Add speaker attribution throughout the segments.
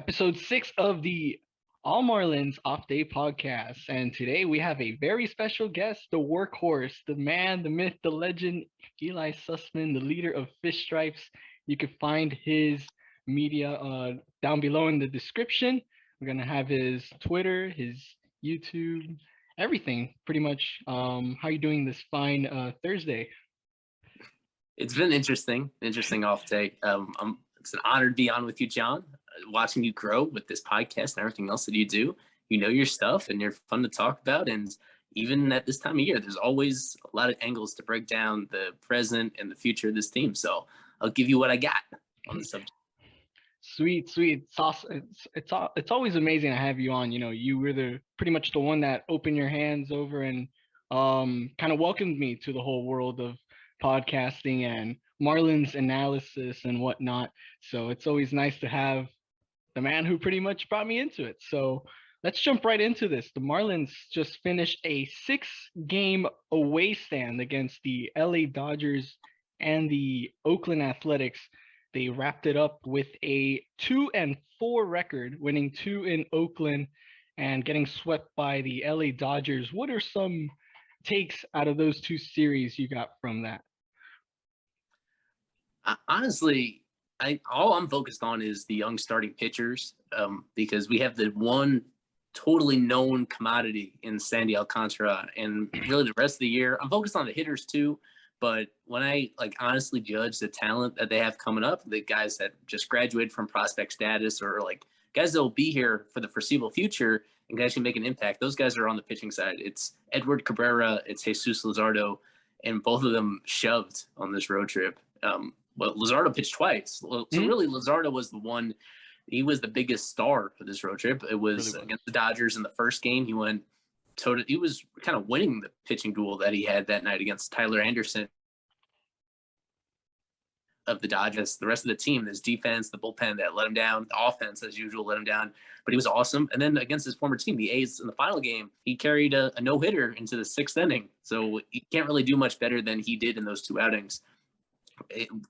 Speaker 1: episode 6 of the All Marlins Off Day podcast. And today we have a very special guest, the workhorse, the man, the myth, the legend, Ely Sussman, the leader of Fish Stripes. You can find his media down below in the description. We're going to have his Twitter, his YouTube, everything pretty much. How you doing this fine Thursday?
Speaker 2: It's been interesting off day. It's an honor to be on with you, John. Watching you grow with this podcast and everything else that you do. You know your stuff and you're fun to talk about. And even at this time of year, there's always a lot of angles to break down the present and the future of this team. So I'll give you what I got on the subject.
Speaker 1: Sweet. It's always amazing to have you on. You know, you were pretty much the one that opened your hands over and kind of welcomed me to the whole world of podcasting and Marlins analysis and whatnot. So it's always nice to have the man who pretty much brought me into it. So let's jump right into this. The Marlins just finished a 6-game away stand against the LA Dodgers and the Oakland Athletics. They wrapped it up with a 2-4 record, winning 2 in Oakland and getting swept by the LA Dodgers. What are some takes out of those two series you got from that?
Speaker 2: Honestly, all I'm focused on is the young starting pitchers, because we have the one totally known commodity in Sandy Alcantara, and really the rest of the year I'm focused on the hitters too. But when I honestly judge the talent that they have coming up, the guys that just graduated from prospect status or guys that will be here for the foreseeable future and can actually make an impact, those guys are on the pitching side. It's Edward Cabrera, it's Jesus Luzardo, and both of them shoved on this road trip. Well, Luzardo pitched twice. So really, Luzardo was the one. He was the biggest star for this road trip. It was really against the Dodgers in the first game. He was kind of winning the pitching duel that he had that night against Tyler Anderson of the Dodgers. The rest of the team, his defense, the bullpen that let him down, the offense as usual let him down. But he was awesome. And then against his former team, the A's, in the final game, he carried a no-hitter into the 6th inning. So he can't really do much better than he did in those 2 outings.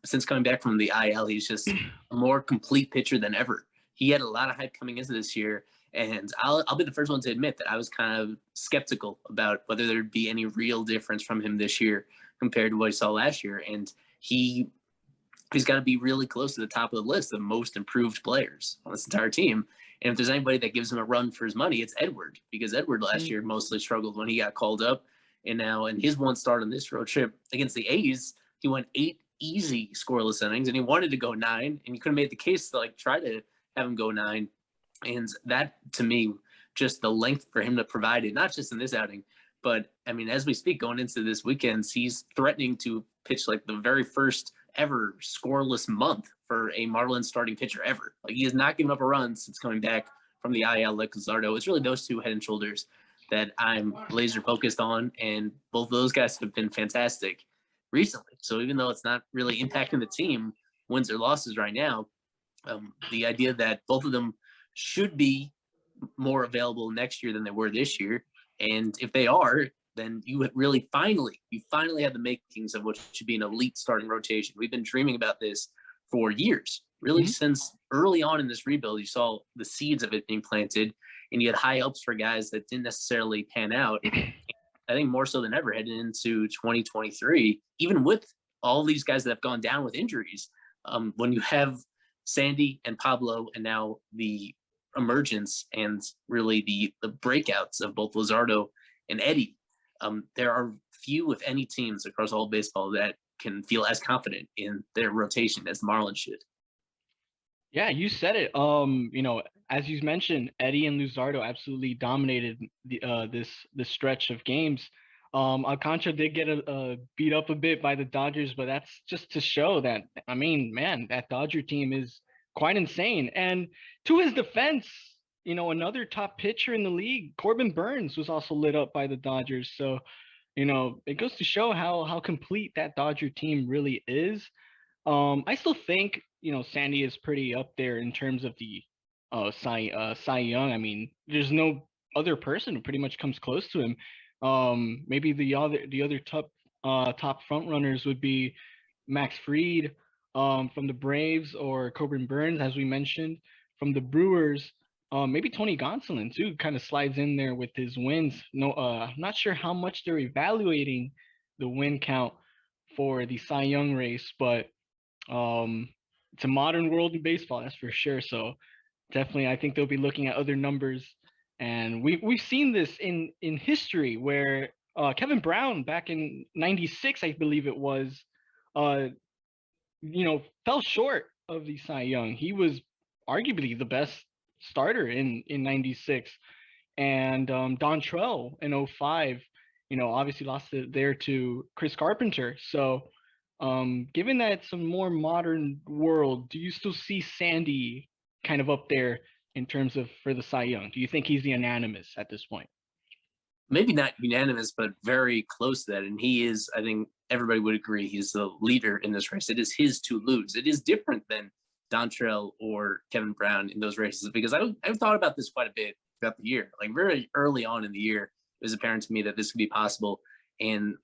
Speaker 2: Since coming back from the IL, he's just a more complete pitcher than ever. He had a lot of hype coming into this year, and I'll be the first one to admit that I was kind of skeptical about whether there'd be any real difference from him this year compared to what I saw last year. And he's got to be really close to the top of the list of most improved players on this entire team. And if there's anybody that gives him a run for his money, it's Edward, because Edward last year mostly struggled when he got called up. And now in his one start on this road trip against the A's, he went 8 easy scoreless innings, and he wanted to go 9, and you could have made the case to try to have him go 9. And that, to me, just the length for him to provide it, not just in this outing, but I mean, as we speak, going into this weekend, he's threatening to pitch the very first ever scoreless month for a Marlins starting pitcher ever. He has not given up a run since coming back from the IL like Luzardo. It's really those two head and shoulders that I'm laser focused on, and both of those guys have been fantastic recently. So even though it's not really impacting the team, wins or losses right now, the idea that both of them should be more available next year than they were this year, and if they are, then you finally have the makings of what should be an elite starting rotation. We've been dreaming about this for years, really since early on in this rebuild. You saw the seeds of it being planted, and you had high hopes for guys that didn't necessarily pan out. I think more so than ever heading into 2023, even with all these guys that have gone down with injuries, when you have Sandy and Pablo and now the emergence and really the breakouts of both Luzardo and Eddie, there are few, if any, teams across all baseball that can feel as confident in their rotation as the Marlins should.
Speaker 1: Yeah, you said it. As you mentioned, Eddie and Luzardo absolutely dominated this stretch of games. Alcantara did get beat up a bit by the Dodgers, but that's just to show that, I mean, man, that Dodger team is quite insane. And to his defense, another top pitcher in the league, Corbin Burnes, was also lit up by the Dodgers. So, it goes to show how complete that Dodger team really is. I still think, Sandy is pretty up there in terms of the Cy Young. I mean, there's no other person who pretty much comes close to him. Maybe the other top front runners would be Max Fried from the Braves or Corbin Burnes, as we mentioned. from the Brewers. Maybe Tony Gonsolin too kind of slides in there with his wins. No, not sure how much they're evaluating the win count for the Cy Young race, but it's a modern world in baseball, that's for sure. So definitely, I think they'll be looking at other numbers, and we've seen this in history where Kevin Brown back in '96, I believe it was, uh, fell short of the Cy Young. He was arguably the best starter in '96, and Dontrell in '05, obviously lost it there to Chris Carpenter. So, given that it's a more modern world, do you still see Sandy kind of up there in terms of for the Cy Young? Do you think he's the unanimous at this point?
Speaker 2: Maybe not unanimous, but very close to that. And he is, I think everybody would agree, he's the leader in this race. It is his to lose. It is different than Dontrell or Kevin Brown in those races, because I've thought about this quite a bit throughout the year. Like very early on in the year, it was apparent to me that this could be possible.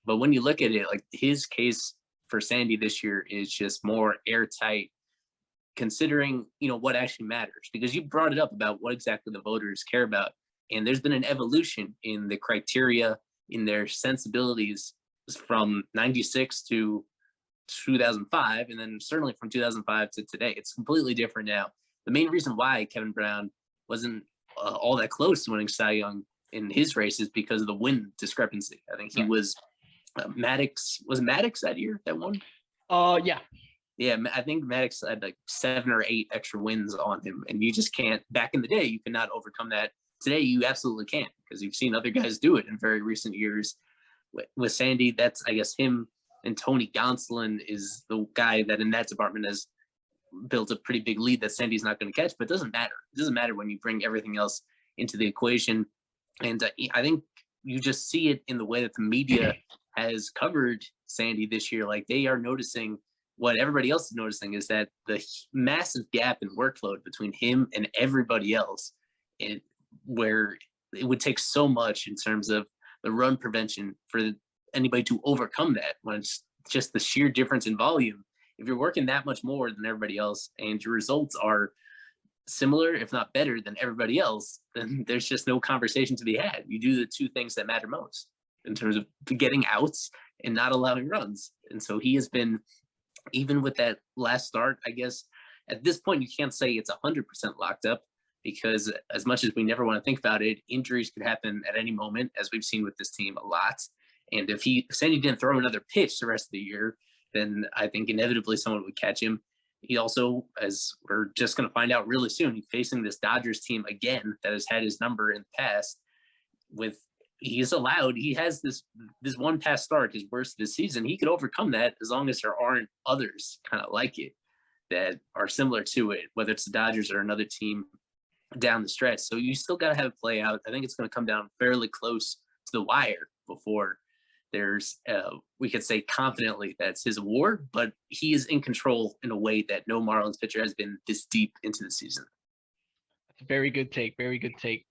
Speaker 2: But when you look at it, like his case for Sandy this year is just more airtight, considering what actually matters, because you brought it up about what exactly the voters care about, and there's been an evolution in the criteria, in their sensibilities, from 96 to 2005, and then certainly from 2005 to today. It's completely different now. The main reason why Kevin Brown wasn't all that close to winning Cy Young in his race is because of the win discrepancy. I think he was Maddox that year that won.
Speaker 1: Yeah.
Speaker 2: Yeah, I think Maddox had like 7 or 8 extra wins on him, and you just can't. Back in the day, you could not overcome that. Today, you absolutely can't, because you've seen other guys do it in very recent years. With Sandy, that's, I guess, him and Tony Gonsolin is the guy that in that department has built a pretty big lead that Sandy's not going to catch. But it doesn't matter. It doesn't matter when you bring everything else into the equation. And I think you just see it in the way that the media has covered Sandy this year. Like, they are noticing what everybody else is noticing, is that the massive gap in workload between him and everybody else, where it would take so much in terms of the run prevention for anybody to overcome that, when it's just the sheer difference in volume. If you're working that much more than everybody else and your results are similar, if not better than everybody else, then there's just no conversation to be had. You do the two things that matter most in terms of getting outs and not allowing runs. And so he has been, even with that last start, I guess at this point you can't say it's 100% locked up, because as much as we never want to think about it, injuries could happen at any moment, as we've seen with this team a lot. And if Sandy didn't throw another pitch the rest of the year, then I think inevitably someone would catch him. He also, as we're just going to find out really soon, he's facing this Dodgers team again that has had his number in the past. He has this one past start, his worst this season. He could overcome that as long as there aren't others kind of like it that are similar to it, whether it's the Dodgers or another team down the stretch. So you still got to have it play out. I think it's going to come down fairly close to the wire before there's, we could say confidently that's his award, but he is in control in a way that no Marlins pitcher has been this deep into the season.
Speaker 1: Very good take. Very good take.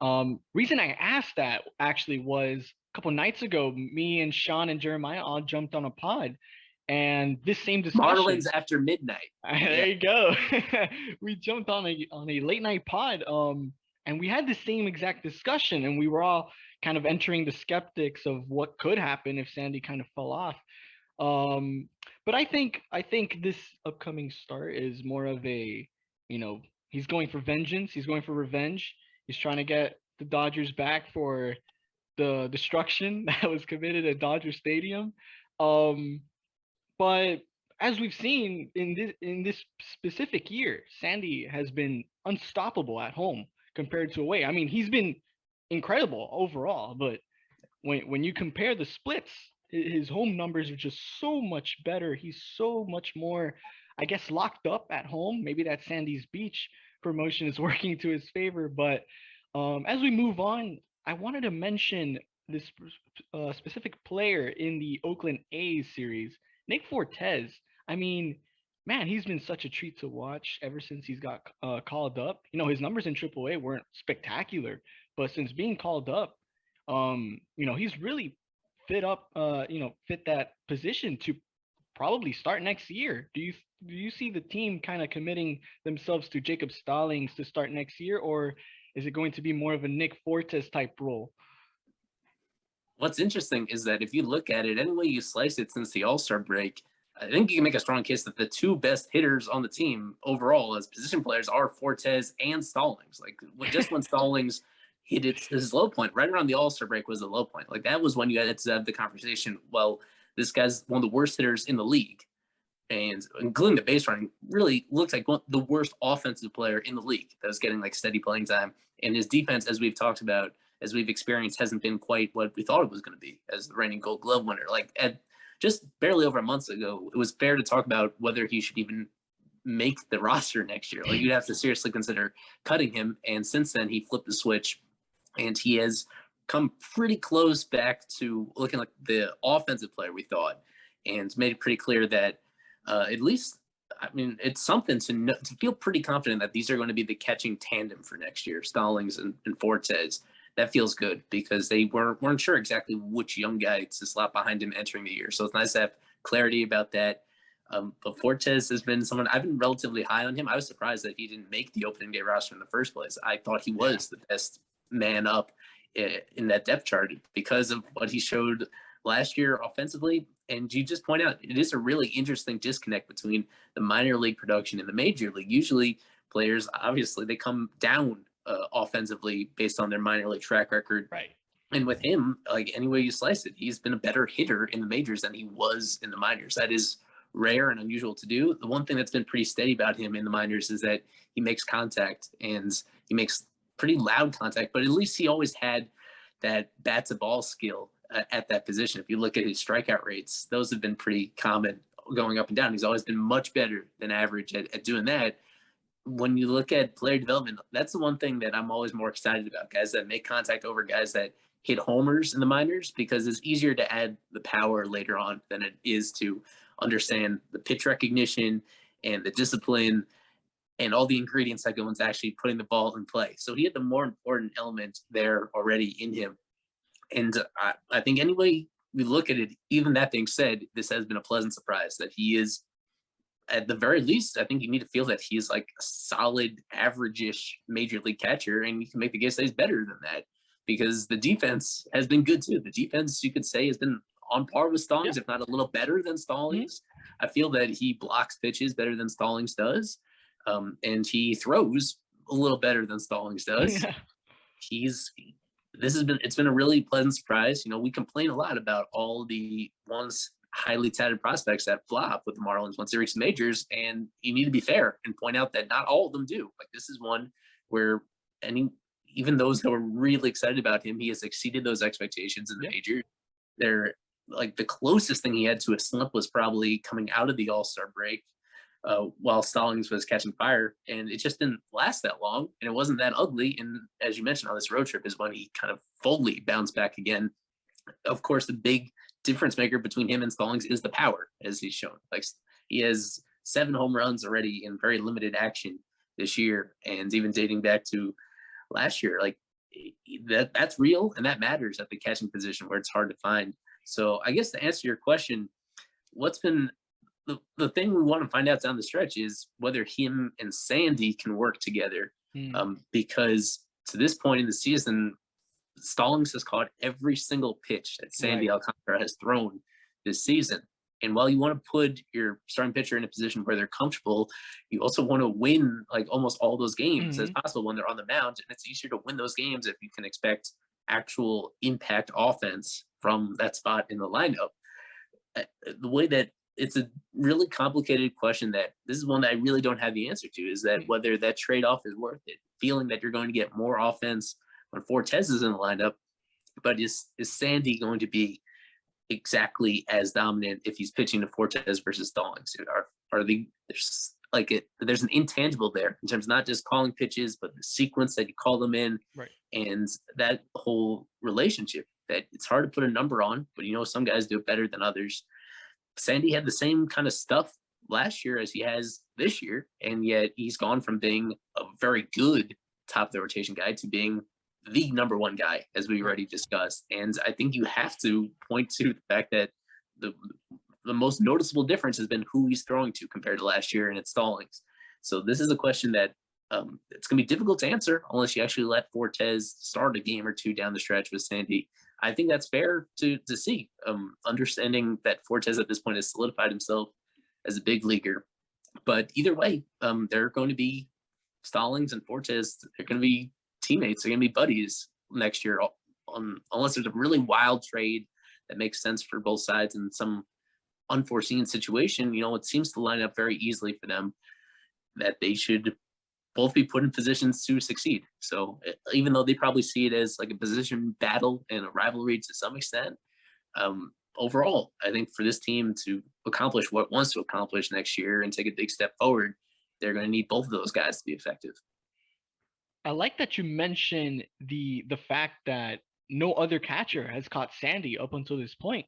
Speaker 1: Reason I asked that actually was a couple nights ago, me and Sean and Jeremiah all jumped on a pod, and this same discussion.
Speaker 2: Marlins after midnight.
Speaker 1: There you go. We jumped on a late night pod, and we had the same exact discussion, and we were all kind of entering the skeptics of what could happen if Sandy kind of fell off. But I think this upcoming start is more of a, he's going for vengeance. He's going for revenge. He's trying to get the Dodgers back for the destruction that was committed at Dodger Stadium. But as we've seen in this specific year, Sandy has been unstoppable at home compared to away. I mean, he's been incredible overall, but when you compare the splits, his home numbers are just so much better. He's so much more, I guess, locked up at home. Maybe that Sandy's Beach promotion is working to his favor. But as we move on, I wanted to mention this specific player in the Oakland A's series, Nick Fortes. I mean, man, he's been such a treat to watch ever since he's got called up. His numbers in AAA weren't spectacular, but since being called up, he's really fit that position to probably start next year. Do you see the team kind of committing themselves to Jacob Stallings to start next year, or is it going to be more of a Nick Fortes type role?
Speaker 2: What's interesting is that if you look at it, any way you slice it since the All-Star break, I think you can make a strong case that the two best hitters on the team overall as position players are Fortes and Stallings. Like just when Stallings hit his low point, right around the All-Star break was the low point. Like that was when you had to have the conversation, well, this guy's one of the worst hitters in the league. And including the base running, really looks like the worst offensive player in the league that was getting like steady playing time. And his defense, as we've talked about, as we've experienced, hasn't been quite what we thought it was going to be as the reigning Gold Glove winner. Like at just barely over a month ago, it was fair to talk about whether he should even make the roster next year. Like you'd have to seriously consider cutting him. And since then, he flipped the switch, and he has come pretty close back to looking like the offensive player we thought, and made it pretty clear that at least, I mean, it's something to feel pretty confident that these are going to be the catching tandem for next year, Stallings and Fortes. That feels good because they weren't sure exactly which young guy to slot behind him entering the year. So it's nice to have clarity about that. But Fortes has been someone I've been relatively high on him. I was surprised that he didn't make the opening day roster in the first place. I thought he was the best man up in that depth chart because of what he showed last year offensively. And you just point out it is a really interesting disconnect between the minor league production and the major league. Usually players, obviously, they come down offensively based on their minor league track record.
Speaker 1: Right.
Speaker 2: And with him, like any way you slice it, he's been a better hitter in the majors than he was in the minors. That is rare and unusual to do. The one thing that's been pretty steady about him in the minors is that he makes contact, and he makes pretty loud contact, but at least he always had that bat to ball skill at that position. If you look at his strikeout rates, those have been pretty common going up and down. He's always been much better than average at doing that. When you look at player development, that's the one thing that I'm always more excited about, guys that make contact over guys that hit homers in the minors, because it's easier to add the power later on than it is to understand the pitch recognition and the discipline and all the ingredients that go into actually putting the ball in play. So he had the more important element there already in him. And I think any way we look at it, even that being said, this has been a pleasant surprise that he is, at the very least, I think you need to feel that he's like a solid, average-ish major league catcher, and you can make the case that he's better than that because the defense has been good too. The defense, you could say, has been on par with Stallings, if not a little better than Stallings. I feel that he blocks pitches better than Stallings does, and he throws a little better than Stallings does. It's been a really pleasant surprise. You know, we complain a lot about all the once highly touted prospects that flop with the Marlins once they reach the majors, and you need to be fair and point out that not all of them do. Like this is one where even those that were really excited about him, he has exceeded those expectations in the majors. They're like the closest thing he had to a slump was probably coming out of the All-Star break while Stallings was catching fire, and it just didn't last that long, and it wasn't that ugly. And as you mentioned, on this road trip is when he kind of fully bounced back again. Of course, the big difference maker between him and Stallings is the power, as he's shown. Like he has 7 home runs already in very limited action this year, and even dating back to last year. Like that's real, and that matters at the catching position where it's hard to find. So I guess to answer your question, what's been the thing we want to find out down the stretch is whether him and Sandy can work together. Because to this point in the season, Stallings has caught every single pitch that Sandy Alcantara has thrown this season. And while you want to put your starting pitcher in a position where they're comfortable, you also want to win like almost all those games as possible when they're on the mound. And it's easier to win those games if you can expect actual impact offense from that spot in the lineup. The way that it's a really complicated question, that this is one that I really don't have the answer to, is that whether that trade-off is worth it, feeling that you're going to get more offense when Fortes is in the lineup, but is Sandy going to be exactly as dominant if he's pitching to Fortes versus Stallings? There's an intangible there in terms of not just calling pitches, but the sequence that you call them in, and that whole relationship that it's hard to put a number on, but you know some guys do it better than others. Sandy had the same kind of stuff last year as he has this year, and yet he's gone from being a very good top of the rotation guy to being the number one guy, as we already discussed. And I think you have to point to the fact that the most noticeable difference has been who he's throwing to compared to last year, and it's Stallings. So this is a question that it's going to be difficult to answer unless you actually let Fortes start a game or two down the stretch with Sandy. I think that's fair to see, understanding that Fortes at this point has solidified himself as a big leaguer. But either way, they're going to be Stallings and Fortes. They're going to be teammates. They're going to be buddies next year, unless there's a really wild trade that makes sense for both sides in some unforeseen situation. It seems to line up very easily for them that they should both be put in positions to succeed. So even though they probably see it as like a position battle and a rivalry to some extent, overall, I think for this team to accomplish what it wants to accomplish next year and take a big step forward, they're going to need both of those guys to be effective.
Speaker 1: I like that you mentioned the fact that no other catcher has caught Sandy up until this point.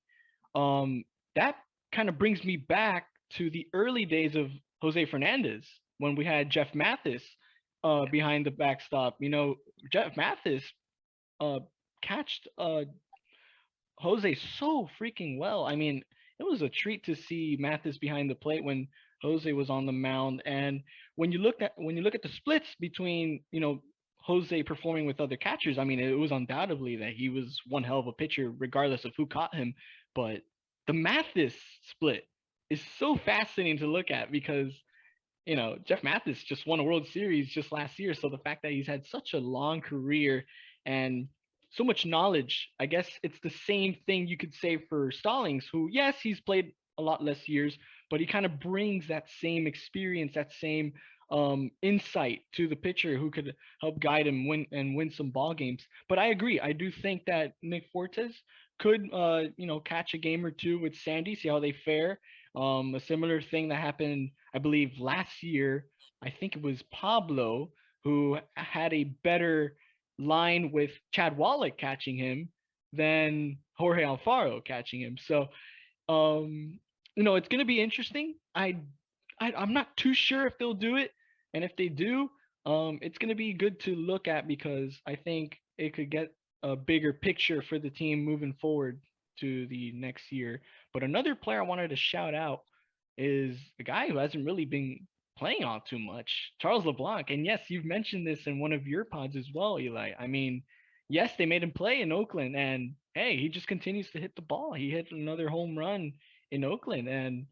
Speaker 1: That kind of brings me back to the early days of Jose Fernandez when we had Jeff Mathis behind the backstop. Jeff Mathis catched Jose so freaking well. I mean, it was a treat to see Mathis behind the plate when Jose was on the mound. And when you look at the splits between Jose performing with other catchers, I mean, it was undoubtedly that he was one hell of a pitcher, regardless of who caught him. But the Mathis split is so fascinating to look at because Jeff Mathis just won a World Series just last year. So the fact that he's had such a long career and so much knowledge, I guess it's the same thing you could say for Stallings, who, yes, he's played a lot less years, but he kind of brings that same experience, that same insight to the pitcher who could help guide him win some ball games. But I agree. I do think that Nick Fortes could, catch a game or two with Sandy, see how they fare. A similar thing that happened, I believe, last year. I think it was Pablo who had a better line with Chad Wallach catching him than Jorge Alfaro catching him. So, it's going to be interesting. I'm not too sure if they'll do it, and if they do, it's going to be good to look at because I think it could get a bigger picture for the team moving forward to the next year. But another player I wanted to shout out is a guy who hasn't really been playing all too much, Charles LeBlanc. And yes, you've mentioned this in one of your pods as well, Eli. I mean, yes, they made him play in Oakland, and hey, he just continues to hit the ball. He hit another home run in Oakland, and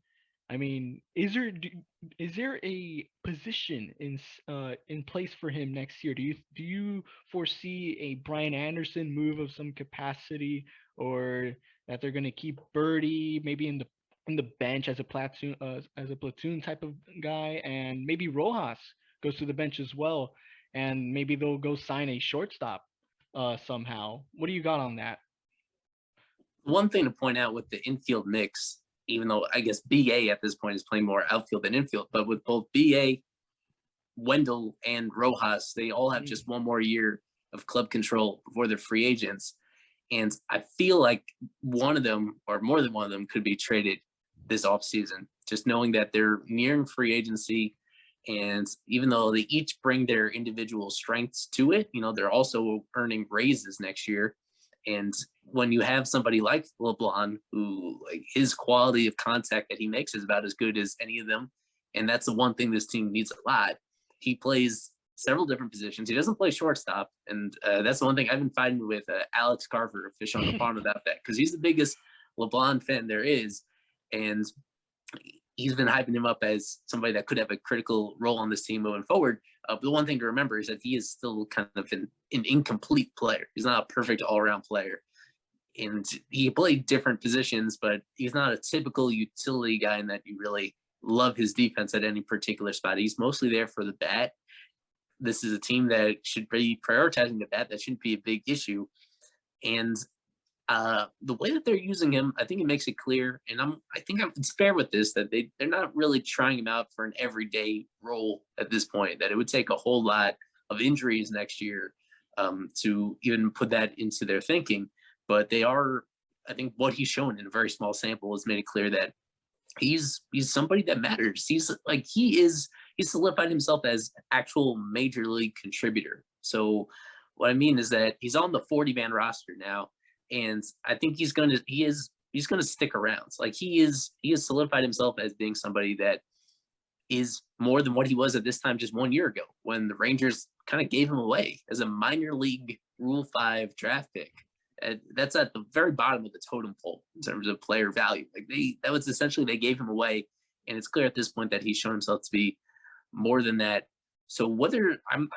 Speaker 1: I mean, is there a position in place for him next year? Do you foresee a Brian Anderson move of some capacity, or that they're going to keep Birdie maybe in the bench as a platoon type of guy, and maybe Rojas goes to the bench as well, and maybe they'll go sign a shortstop somehow? What do you got on that?
Speaker 2: One thing to point out with the infield mix, even though I guess BA at this point is playing more outfield than infield, but with both BA, Wendell, and Rojas, they all have just one more year of club control before they're free agents. And I feel like one of them or more than one of them could be traded this offseason, just knowing that they're nearing free agency. And even though they each bring their individual strengths to it, they're also earning raises next year. And when you have somebody like LeBlanc, who like his quality of contact that he makes is about as good as any of them, and that's the one thing this team needs a lot. He plays several different positions. He doesn't play shortstop, and that's the one thing I've been fighting with Alex Carver of Fish on the Pond about that, because he's the biggest LeBlanc fan there is, and he's been hyping him up as somebody that could have a critical role on this team moving forward. The one thing to remember is that he is still kind of an incomplete player. He's not a perfect all-around player. And he played different positions, but he's not a typical utility guy in that you really love his defense at any particular spot. He's mostly there for the bat. This is a team that should be prioritizing the bat. That shouldn't be a big issue. And the way that they're using him, I think it makes it clear, and it's fair with this, that they're not really trying him out for an everyday role at this point, that it would take a whole lot of injuries next year to even put that into their thinking. But they are, I think what he's shown in a very small sample has made it clear that he's somebody that matters. He's solidified himself as actual major league contributor. So what I mean is that he's on the 40-man roster now. And I think he is he's going to stick around. So, like he has solidified himself as being somebody that is more than what he was at this time just 1 year ago when the Rangers kind of gave him away as a minor league Rule 5 draft pick. That's at the very bottom of the totem pole in terms of player value. Like that was essentially they gave him away, and it's clear at this point that he's shown himself to be more than that. So whether I'm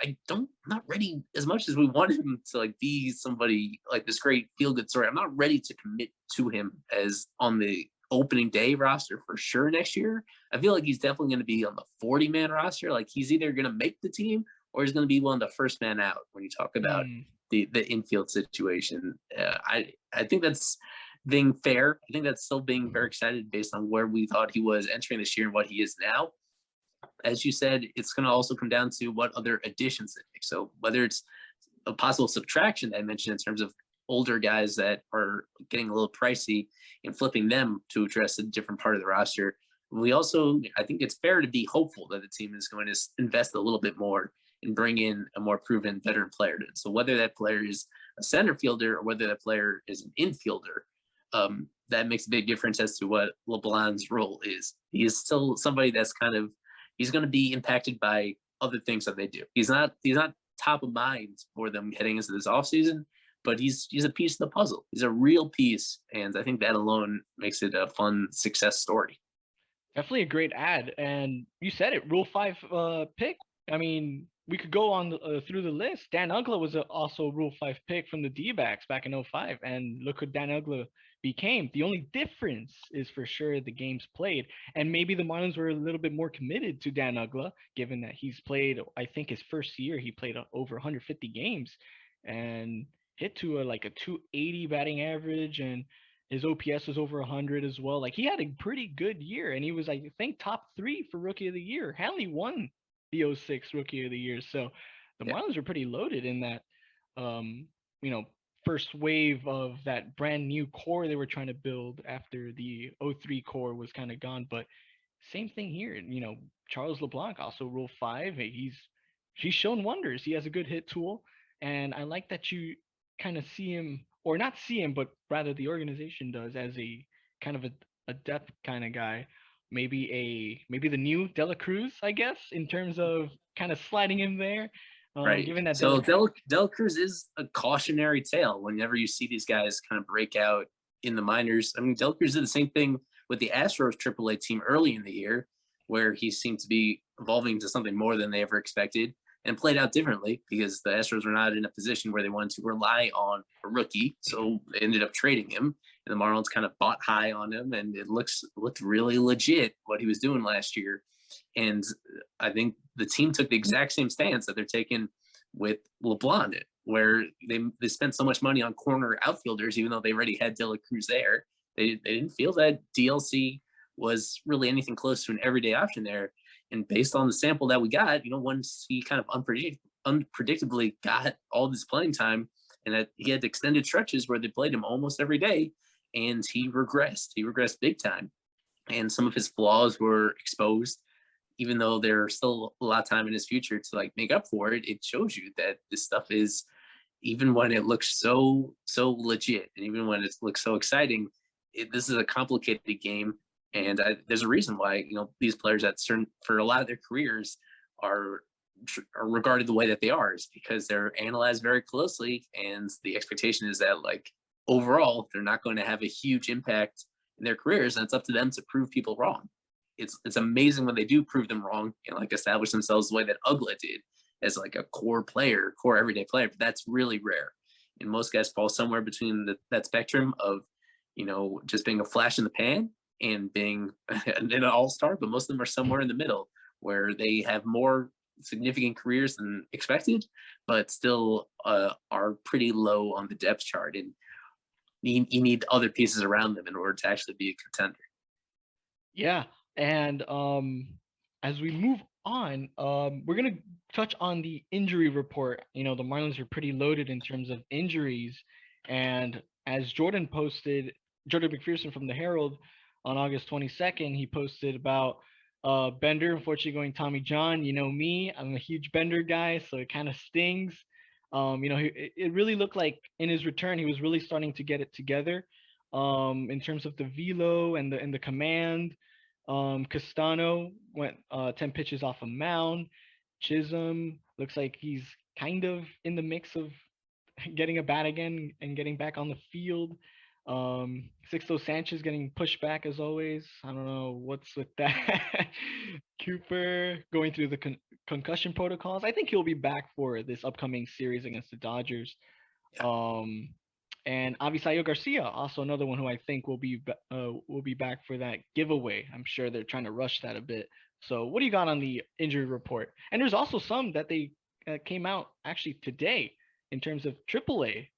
Speaker 2: not ready as much as we want him to like be somebody like this great feel good story. I'm not ready to commit to him as on the opening day roster for sure next year. I feel like he's definitely going to be on the 40-man roster. Like he's either going to make the team or he's going to be one of the first man out when you talk about the infield situation. I think that's being fair. I think that's still being very excited based on where we thought he was entering this year and what he is now. As you said, it's going to also come down to what other additions they make. So whether it's a possible subtraction that I mentioned in terms of older guys that are getting a little pricey and flipping them to address a different part of the roster. We also, I think it's fair to be hopeful that the team is going to invest a little bit more and bring in a more proven veteran player. So whether that player is a center fielder or whether that player is an infielder, that makes a big difference as to what LeBlanc's role is. He is still somebody that's he's going to be impacted by other things that they do. He's not top of mind for them heading into this offseason, but he's a piece of the puzzle. He's a real piece, and I think that alone makes it a fun success story.
Speaker 1: Definitely a great ad, and you said it, Rule 5 pick. I mean, we could go on through the list. Dan Uggla was also a Rule 5 pick from the D-backs back in 05, and look what Dan Uggla became. The only difference is for sure the games played, and maybe the Marlins were a little bit more committed to Dan Uggla, given that he's played, I think his first year, he played over 150 games, and hit to a 280 batting average, and his OPS was over 100 as well. Like he had a pretty good year, and he was, I think, top 3 for Rookie of the Year. Hanley won the 06 Rookie of the Year, so the Marlins were pretty loaded in that, you know, first wave of that brand new core they were trying to build after the 03 core was kind of gone. But same thing here, you know, Charles LeBlanc also Rule 5. He's shown wonders. He has a good hit tool, and I like that you kind of see him, or not see him, but rather the organization does, as a kind of a depth kind of guy. Maybe the new Dela Cruz, I guess, in terms of kind of sliding in there.
Speaker 2: Right.
Speaker 1: Given that
Speaker 2: So Dela Cruz is a cautionary tale whenever you see these guys kind of break out in the minors. I mean, Dela Cruz did the same thing with the Astros AAA team early in the year, where he seemed to be evolving to something more than they ever expected and played out differently because the Astros were not in a position where they wanted to rely on a rookie. So they ended up trading him, and the Marlins kind of bought high on him, and it looked really legit what he was doing last year. And I think the team took the exact same stance that they're taking with LeBlanc, where they spent so much money on corner outfielders, even though they already had Dela Cruz there. They didn't feel that DLC was really anything close to an everyday option there. And based on the sample that we got, you know, once he kind of unpredictably got all this playing time, and that he had extended stretches where they played him almost every day, and he regressed. He regressed big time. And some of his flaws were exposed, even though there's still a lot of time in his future to like make up for it. It shows you that this stuff is, even when it looks so legit, and even when it looks so exciting, this is a complicated game. And there's a reason why, you know, these players for a lot of their careers are regarded the way that they are, is because they're analyzed very closely, and the expectation is that like overall they're not going to have a huge impact in their careers, and it's up to them to prove people wrong. It's amazing when they do prove them wrong and like establish themselves the way that Uggla did as like a core everyday player. But that's really rare, and most guys fall somewhere between that spectrum of, you know, just being a flash in the pan and being an all-star, but most of them are somewhere in the middle where they have more significant careers than expected, but still are pretty low on the depth chart, and you need other pieces around them in order to actually be a contender.
Speaker 1: Yeah, and as we move on, we're gonna touch on the injury report. You know, the Marlins are pretty loaded in terms of injuries, and as Jordan McPherson from the Herald on August 22nd, he posted about Bender unfortunately going Tommy John. You know me, I'm a huge Bender guy, so it kind of stings. You know, it really looked like in his return he was really starting to get it together. In terms of the velo and the command, Castano went 10 pitches off a mound. Chisholm looks like he's kind of in the mix of getting a bat again and getting back on the field. Sixto Sanchez getting pushed back as always. I don't know what's with that. Cooper going through the concussion protocols. I think he'll be back for this upcoming series against the Dodgers.
Speaker 2: Yeah.
Speaker 1: Um, and Avisayo Garcia, also another one who I think will be back for that giveaway. I'm sure they're trying to rush that a bit. So, what do you got on the injury report? And there's also some that they came out actually today in terms of AAA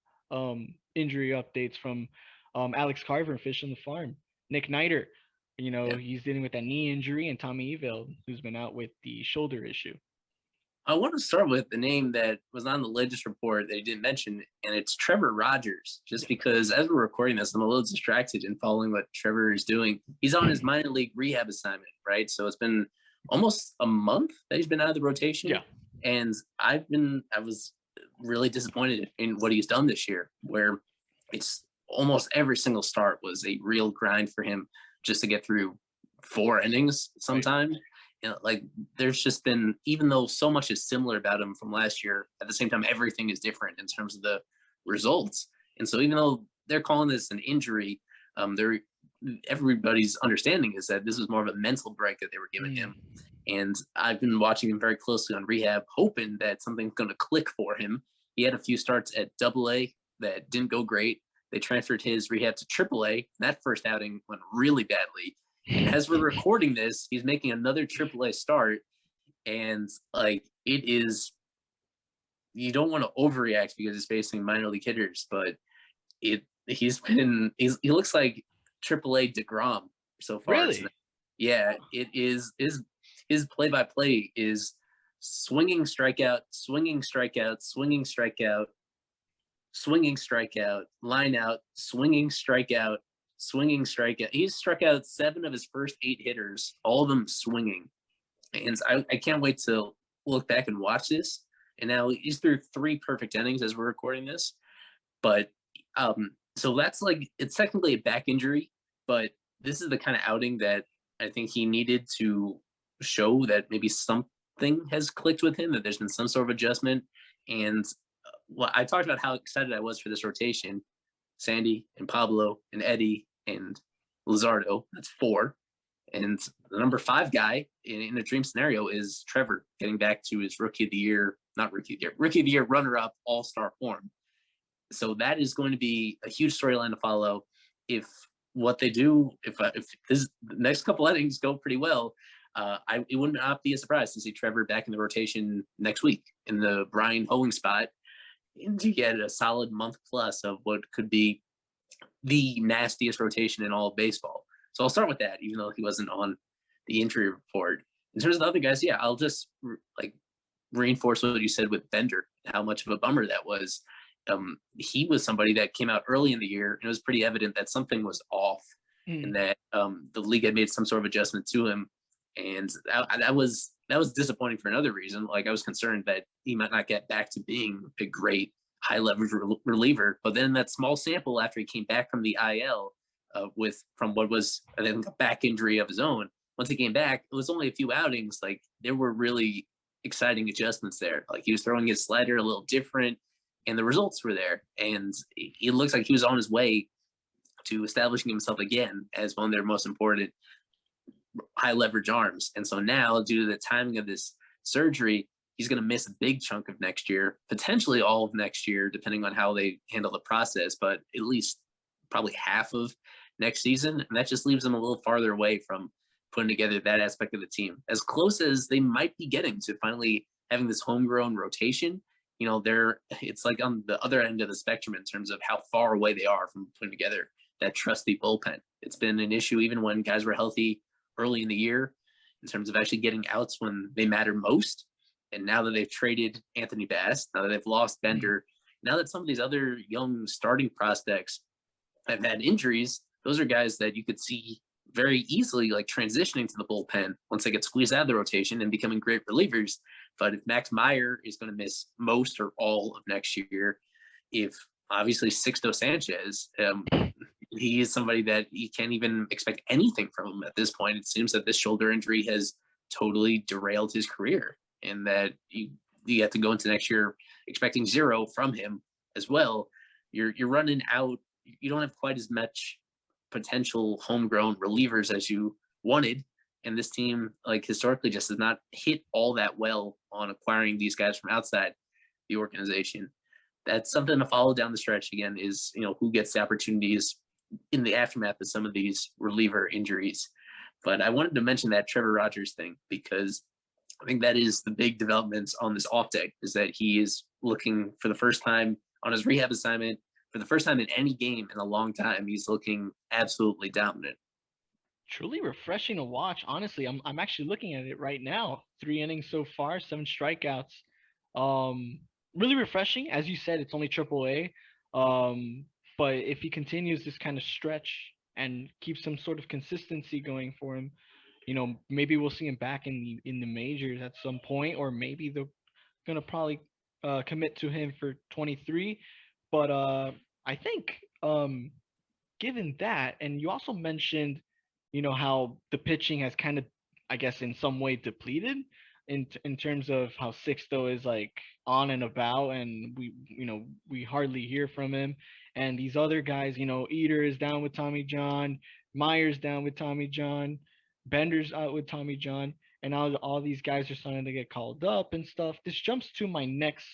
Speaker 1: injury updates from Alex Carver and Fish on the Farm. Nick Niter,
Speaker 2: Yeah.
Speaker 1: he's dealing with that knee injury, and Tommy Evil, who's been out with the shoulder issue.
Speaker 2: I want to start with the name that was on the latest report that he didn't mention, and it's Trevor Rogers. Just because as we're recording this, I'm a little distracted in following what Trevor is doing. He's on his minor league rehab assignment, right? So it's been almost a month that he's been out of the rotation.
Speaker 1: Yeah.
Speaker 2: And I was really disappointed in what he's done this year, where it's almost every single start was a real grind for him just to get through 4 innings sometimes. Right. Like there's just been, even though so much is similar about him from last year, at the same time, everything is different in terms of the results. And so even though they're calling this an injury, everybody's understanding is that this was more of a mental break that they were giving him. And I've been watching him very closely on rehab, hoping that something's going to click for him. He had a few starts at AA that didn't go great. They transferred his rehab to AAA. That first outing went really badly. And as we're recording this, he's making another AAA start. And like, it is, you don't want to overreact because he's facing minor league hitters, but he looks like AAA DeGrom so far.
Speaker 1: Really?
Speaker 2: Yeah, it is. His play-by-play is swinging strikeout, swinging strikeout, swinging strikeout, swinging strikeout, line out, swinging strikeout, swinging strikeout. He's struck out 7 of his first 8 hitters, all of them swinging. And I can't wait to look back and watch this. And now he's through 3 perfect innings as we're recording this. But so that's like, it's technically a back injury, but this is the kind of outing that I think he needed to show that maybe something has clicked with him, that there's been some sort of adjustment. And well, I talked about how excited I was for this rotation. Sandy and Pablo and Eddie and Luzardo. That's 4. And the number 5 guy in a dream scenario is Trevor getting back to his rookie of the year runner-up all-star form. So that is going to be a huge storyline to follow. If what they do, if the next couple innings go pretty well, it would not be a surprise to see Trevor back in the rotation next week in the Brian Hoeing spot, and to get a solid month plus of what could be the nastiest rotation in all of baseball. So I'll start with that, even though he wasn't on the injury report. In terms of the other guys, yeah, I'll just reinforce what you said with Bender, how much of a bummer that was. He was somebody that came out early in the year, and it was pretty evident that something was off, and that the league had made some sort of adjustment to him. And that was disappointing for another reason. Like, I was concerned that he might not get back to being a great high leverage reliever. But then that small sample after he came back from the IL from what was, I think, a back injury of his own, once he came back, it was only a few outings. Like, there were really exciting adjustments there. Like, he was throwing his slider a little different, and the results were there. And it looks like he was on his way to establishing himself again as one of their most important high leverage arms. And so now, due to the timing of this surgery, he's going to miss a big chunk of next year, potentially all of next year, depending on how they handle the process, but at least probably half of next season. And that just leaves them a little farther away from putting together that aspect of the team, as close as they might be getting to finally having this homegrown rotation. You know, it's like on the other end of the spectrum in terms of how far away they are from putting together that trusty bullpen. It's been an issue even when guys were healthy early in the year in terms of actually getting outs when they matter most. And now that they've traded Anthony Bass, now that they've lost Bender, now that some of these other young starting prospects have had injuries, those are guys that you could see very easily like transitioning to the bullpen once they get squeezed out of the rotation and becoming great relievers. But if Max Meyer is going to miss most or all of next year, if obviously Sixto Sanchez he is somebody that you can't even expect anything from him at this point. It seems that this shoulder injury has totally derailed his career, and that you have to go into next year expecting zero from him as well. You're running out. You don't have quite as much potential homegrown relievers as you wanted, and this team, like, historically, just has not hit all that well on acquiring these guys from outside the organization. That's something to follow down the stretch again, is, who gets the opportunities in the aftermath of some of these reliever injuries. But I wanted to mention that Trevor Rogers thing, because I think that is the big developments on this off day, is that he is looking for the first time on his rehab assignment, for the first time in any game in a long time. He's looking absolutely dominant.
Speaker 1: Truly refreshing to watch. Honestly, I'm actually looking at it right now. 3 innings so far, 7 strikeouts. Um, really refreshing. As you said, it's only Triple A. But if he continues this kind of stretch and keeps some sort of consistency going for him, maybe we'll see him back in the majors at some point, or maybe they're gonna probably commit to him for 23. But I think given that, and you also mentioned, how the pitching has kind of, I guess, in some way depleted in terms of how Sixto is like on and about, and we hardly hear from him, and these other guys, Eater is down with Tommy John, Myers down with Tommy John, Bender's out with Tommy John, and now all these guys are starting to get called up and stuff. This jumps to my next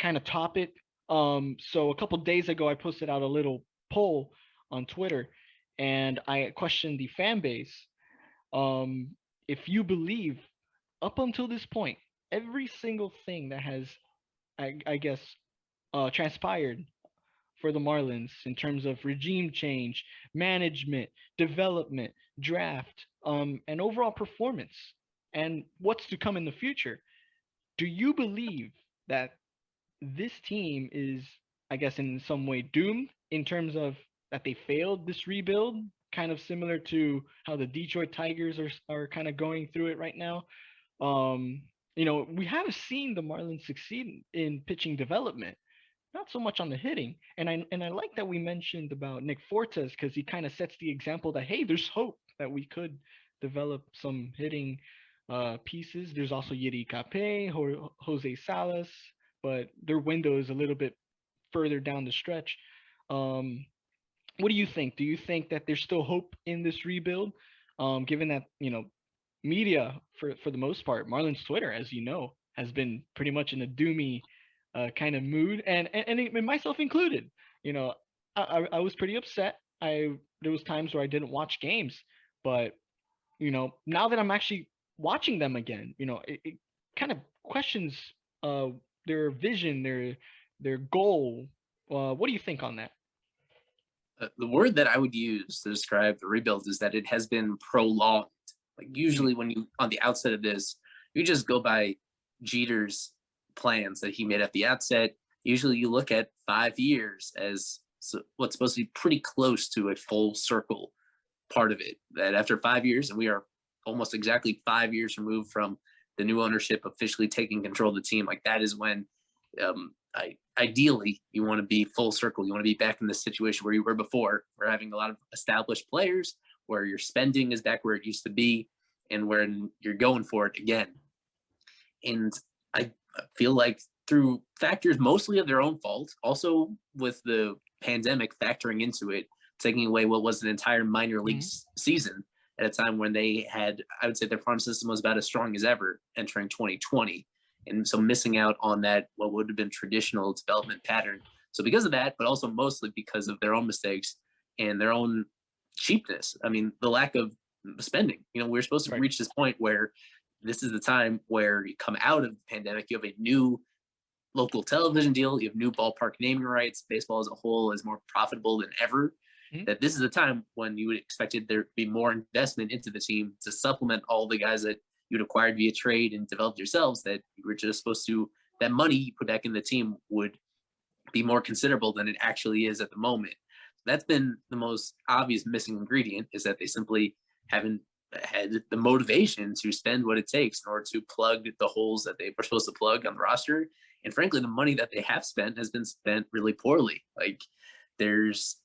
Speaker 1: kind of topic. So a couple days ago, I posted out a little poll on Twitter, and I questioned the fan base. If you believe, up until this point, every single thing that has, I guess, transpired for the Marlins in terms of regime change, management, development, draft, and overall performance, and what's to come in the future. Do you believe that this team is, I guess, in some way doomed in terms of that they failed this rebuild, kind of similar to how the Detroit Tigers are kind of going through it right now? Um, we have seen the Marlins succeed in pitching development, not so much on the hitting. And I like that we mentioned about Nick Fortes, because he kind of sets the example that, hey, there's hope that we could develop some hitting pieces. There's also Yeri Cape, Jose Salas, but their window is a little bit further down the stretch. Um, what do you think? Do you think that there's still hope in this rebuild? Given that, media, for the most part, Marlins Twitter, as you know, has been pretty much in a doomy kind of mood, and myself included. You know, I was pretty upset. There was times where I didn't watch games, but now that I'm actually watching them again, it kind of questions uh their vision, their goal. What do you think on that?
Speaker 2: The word that I would use to describe the rebuild is that it has been prolonged. Like,
Speaker 1: Mm,
Speaker 2: usually when you on the outset of this, you just go by Jeter's plans that he made at the outset. Usually you look at 5 years as what's supposed to be pretty close to a full circle part of it. That after 5 years, and we are almost exactly 5 years removed from the new ownership officially taking control of the team, like, that is when ideally you want to be full circle. You want to be back in the situation where you were before. We're having a lot of established players, where your spending is back where it used to be, and where you're going for it again. And I feel like, through factors mostly of their own fault, also with the pandemic factoring into it, taking away what was an entire minor league
Speaker 1: mm,
Speaker 2: season at a time when they had, I would say, their farm system was about as strong as ever entering 2020. And so missing out on that, what would have been traditional development pattern. So because of that, but also mostly because of their own mistakes and their own cheapness. I mean, the lack of spending. We're supposed to
Speaker 1: right.
Speaker 2: reach this point where this is the time where you come out of the pandemic, you have a new local television deal, you have new ballpark naming rights, baseball as a whole is more profitable than ever.
Speaker 1: Mm,
Speaker 2: That this is the time when you would expected there to be more investment into the team to supplement all the guys that you'd acquired via trade and developed yourselves, that you were just supposed to, that money you put back in the team would be more considerable than it actually is at the moment. That's been the most obvious missing ingredient, is that they simply haven't had the motivation to spend what it takes in order to plug the holes that they were supposed to plug on the roster. And frankly, the money that they have spent has been spent really poorly. Like, there's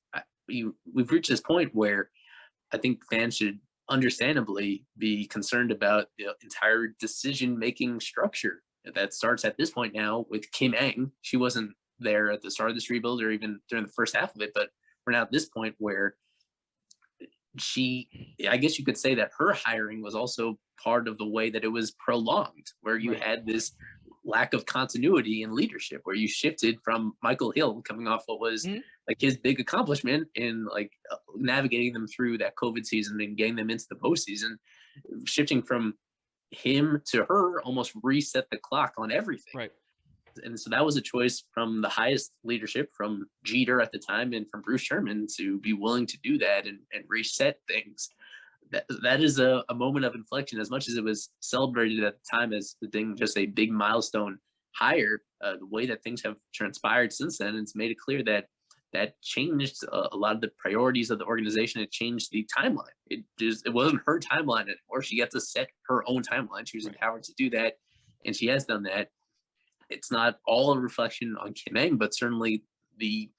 Speaker 2: we've reached this point where I think fans should understandably be concerned about the entire decision-making structure that starts at this point now with Kim Eng. She wasn't there at the start of this rebuild or even during the first half of it, but we're now at this point where I guess you could say that her hiring was also part of the way that it was prolonged, where you
Speaker 1: Right.
Speaker 2: had this lack of continuity in leadership, where you shifted from Michael Hill coming off what was
Speaker 1: Mhm.
Speaker 2: like his big accomplishment in like navigating them through that COVID season and getting them into the postseason, shifting from him to her almost reset the clock on everything.
Speaker 1: Right.
Speaker 2: And so that was a choice from the highest leadership, from Jeter at the time and from Bruce Sherman, to be willing to do that and reset things. That is a moment of inflection. As much as it was celebrated at the time as the thing, just a big milestone higher, the way that things have transpired since then, it's made it clear that that changed a lot of the priorities of the organization. It changed the timeline. It wasn't her timeline anymore. She got to set her own timeline. She was
Speaker 1: Right.
Speaker 2: empowered to do that, and she has done that. It's not all a reflection on Kim Eng, but certainly the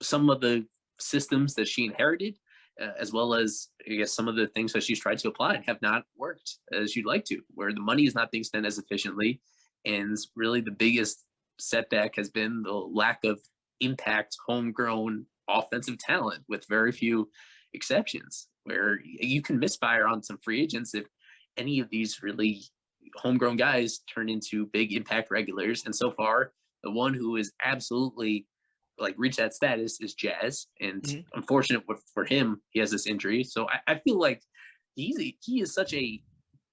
Speaker 2: some of the systems that she inherited, as well as I guess some of the things that she's tried to apply have not worked as you'd like to, where the money is not being spent as efficiently, and really the biggest setback has been the lack of impact homegrown offensive talent, with very few exceptions, where you can misfire on some free agents if any of these really homegrown guys turn into big impact regulars. And so far, the one who is absolutely like reached that status is Jazz. And
Speaker 1: Mhm.
Speaker 2: unfortunate for him, he has this injury. So I feel like he is such a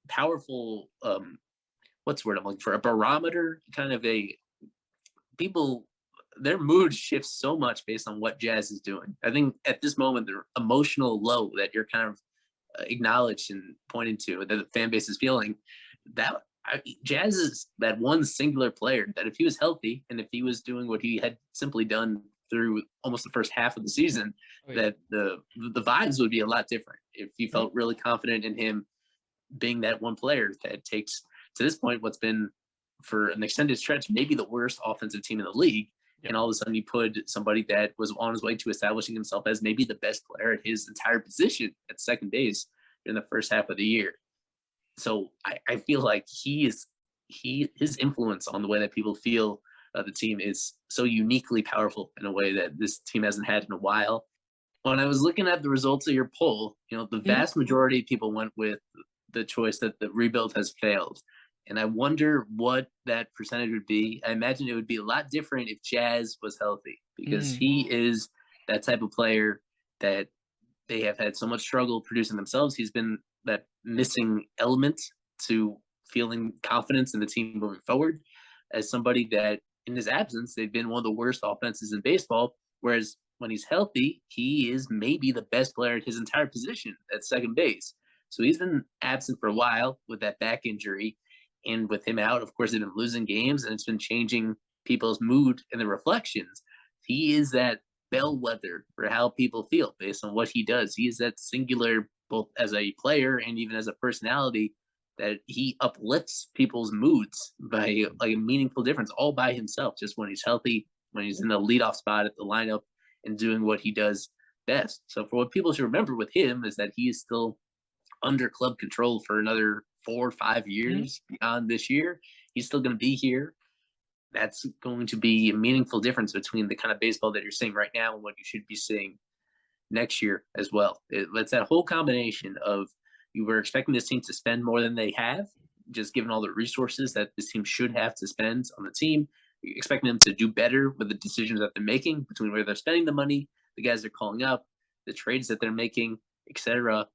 Speaker 2: powerful what's the word I'm looking for, a barometer, kind of a people, their mood shifts so much based on what Jazz is doing. I think at this moment, the emotional low that you're kind of acknowledged and pointed to that the fan base is feeling, that Jazz is that one singular player that if he was healthy and if he was doing what he had simply done through almost the first half of the season,
Speaker 1: Oh, yeah.
Speaker 2: that the vibes would be a lot different if you
Speaker 1: Mhm.
Speaker 2: felt really confident in him being that one player that takes to this point what's been for an extended stretch maybe the worst offensive team in the league,
Speaker 1: Yeah.
Speaker 2: and all of a sudden you put somebody that was on his way to establishing himself as maybe the best player at his entire position at second base in the first half of the year. So I feel like his influence on the way that people feel the team is so uniquely powerful in a way that this team hasn't had in a while. When I was looking at the results of your poll, the
Speaker 1: Mhm.
Speaker 2: vast majority of people went with the choice that the rebuild has failed. And I wonder what that percentage would be. I imagine it would be a lot different if Jazz was healthy, because
Speaker 1: Mm.
Speaker 2: he is that type of player that they have had so much struggle producing themselves. He's been that missing element to feeling confidence in the team moving forward. As somebody that, in his absence, they've been one of the worst offenses in baseball. Whereas when he's healthy, he is maybe the best player at his entire position at second base. So he's been absent for a while with that back injury. And with him out, of course, they've been losing games and it's been changing people's mood and the reflections. He is that bellwether for how people feel based on what he does. He is that singular, both as a player and even as a personality, that he uplifts people's moods by like a meaningful difference all by himself, just when he's healthy, when he's in the leadoff spot at the lineup and doing what he does best. So for what people should remember with him is that he is still under club control for another 4 or 5
Speaker 1: Mhm.
Speaker 2: years beyond this year. He's still going to be here. That's going to be a meaningful difference between the kind of baseball that you're seeing right now and what you should be seeing next year as well. It's that whole combination of you were expecting this team to spend more than they have, just given all the resources that this team should have to spend on the team. You're expecting them to do better with the decisions that they're making between where they're spending the money, the guys they're calling up, the trades that they're making, etc.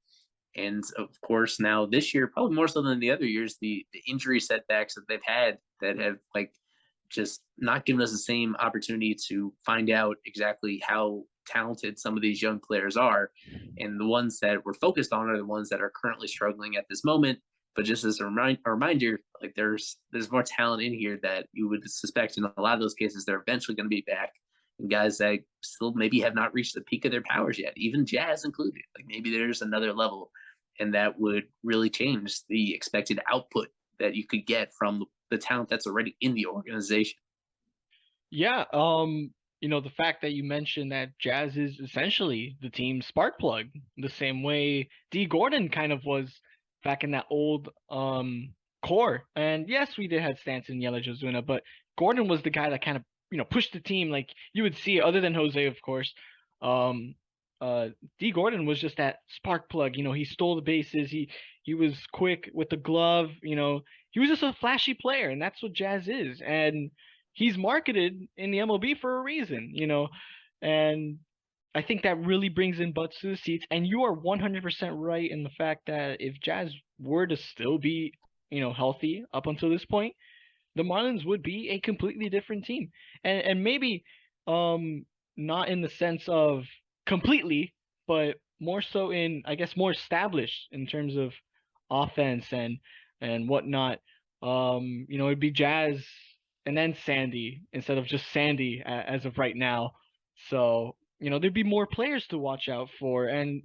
Speaker 2: And of course, now this year, probably more so than the other years, the injury setbacks that they've had that have like just not given us the same opportunity to find out exactly how talented some of these young players are. And the ones that we're focused on are the ones that are currently struggling at this moment. But just as a reminder, like there's more talent in here that you would suspect in a lot of those cases they're eventually going to be back. And guys that still maybe have not reached the peak of their powers yet, even Jazz included. Like maybe there's another level, and that would really change the expected output that you could get from the talent that's already in the organization.
Speaker 1: Yeah. the fact that you mentioned that Jazz is essentially the team's spark plug, the same way D Gordon kind of was back in that old core. And yes, we did have Stanton and Yelich Ozuna, but Gordon was the guy that kind of pushed the team. Like you would see, other than Jose, of course. Um, D Gordon was just that spark plug. He stole the bases. He was quick with the glove. He was just a flashy player, and that's what Jazz is. And he's marketed in the MLB for a reason, and I think that really brings in butts to the seats. And you are 100% right in the fact that if Jazz were to still be, healthy up until this point, the Marlins would be a completely different team. And maybe not in the sense of completely, but more so in, I guess, more established in terms of offense and whatnot. It'd be Jazz and then Sandy instead of just Sandy as of right now. So, there'd be more players to watch out for and